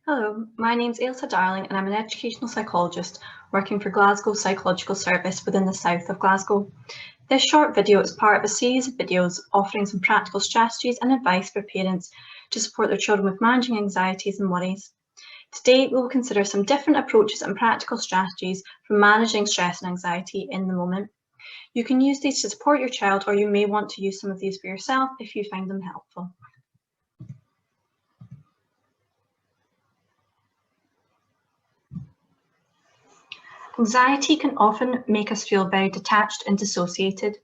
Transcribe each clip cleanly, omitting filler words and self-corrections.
Hello, my name's Ailsa Darling and I'm an educational psychologist working for Glasgow Psychological Service within the south of Glasgow. This short video is part of a series of videos offering some practical strategies and advice for parents to support their children with managing anxieties and worries. Today we will consider some different approaches and practical strategies for managing stress and anxiety in the moment. You can use these to support your child, or you may want to use some of these for yourself if you find them helpful. Anxiety can often make us feel very detached and dissociated.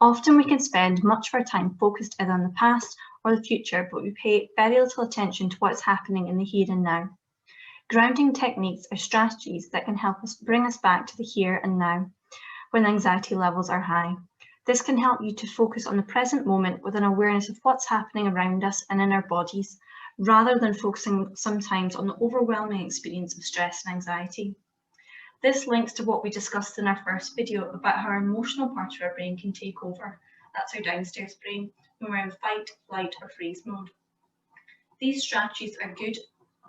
Often we can spend much of our time focused either on the past or the future, but we pay very little attention to what's happening in the here and now. Grounding techniques are strategies that can help us bring us back to the here and now when anxiety levels are high. This can help you to focus on the present moment with an awareness of what's happening around us and in our bodies, rather than focusing sometimes on the overwhelming experience of stress and anxiety. This links to what we discussed in our first video about how our emotional part of our brain can take over. That's our downstairs brain when we're in fight, flight or freeze mode. These strategies are good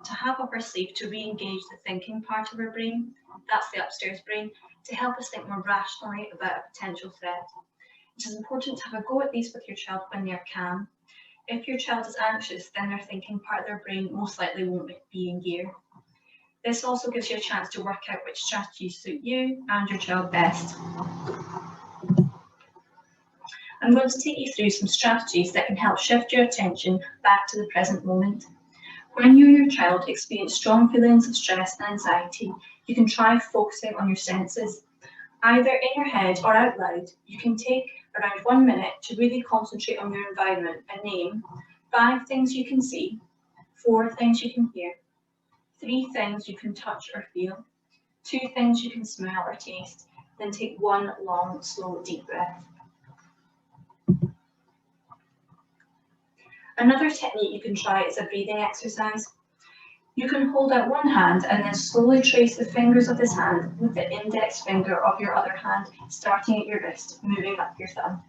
to have up our sleeve to re-engage the thinking part of our brain, that's the upstairs brain, to help us think more rationally about a potential threat. It is important to have a go at these with your child when they are calm. If your child is anxious, then their thinking part of their brain most likely won't be in gear. This also gives you a chance to work out which strategies suit you and your child best. I'm going to take you through some strategies that can help shift your attention back to the present moment. When you or your child experience strong feelings of stress and anxiety, you can try focusing on your senses. Either in your head or out loud, you can take around 1 minute to really concentrate on your environment and name 5 things you can see, 4 things you can hear, 3 things you can touch or feel, 2 things you can smell or taste, then take 1 long, slow, deep breath. Another technique you can try is a breathing exercise. You can hold out one hand and then slowly trace the fingers of this hand with the index finger of your other hand, starting at your wrist, moving up your thumb.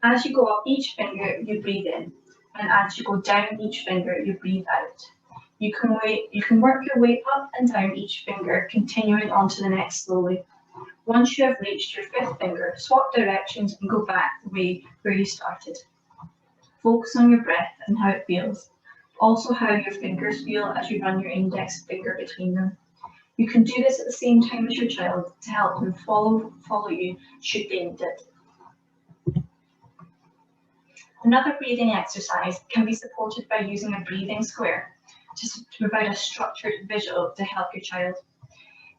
As you go up each finger, you breathe in, and as you go down each finger, you breathe out. You can work your way up and down each finger, continuing on to the next slowly. Once you have reached your 5th finger, swap directions and go back the way where you started. Focus on your breath and how it feels, also how your fingers feel as you run your index finger between them. You can do this at the same time as your child to help them follow you should they need it. Another breathing exercise can be supported by using a breathing square to provide a structured visual to help your child.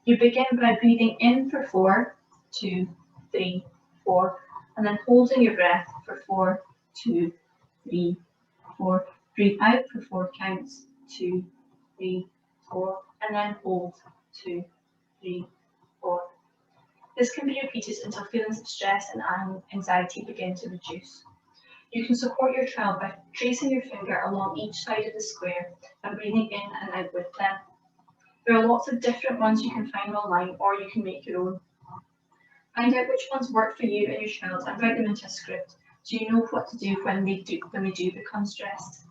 You begin by breathing in for 4, 2, 3, 4, and then holding your breath for 4, 2, 3, 4. Breathe out for 4 counts, 2, 3, 4, and then hold 2, 3, 4. This can be repeated until feelings of stress and anxiety begin to reduce. You can support your child by tracing your finger along each side of the square and breathing in and out with them. There are lots of different ones you can find online, or you can make your own. Find out which ones work for you and your child and write them into a script so you know what to do when they do become stressed.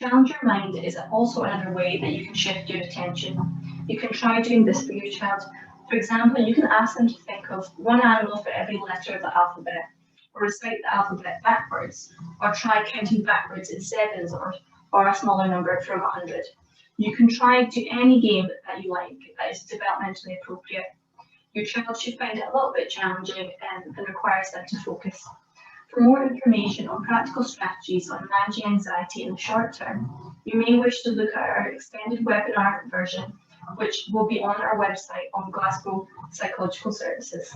Challenge your mind is also another way that you can shift your attention. You can try doing this for your child. For example, you can ask them to think of 1 animal for every letter of the alphabet, or recite the alphabet backwards, or try counting backwards in 7s or a smaller number from 100. You can try do any game that you like that is developmentally appropriate. Your child should find it a little bit challenging and requires them to focus. For more information on practical strategies on managing anxiety in the short term, you may wish to look at our extended webinar version, which will be on our website on Glasgow Psychological Services.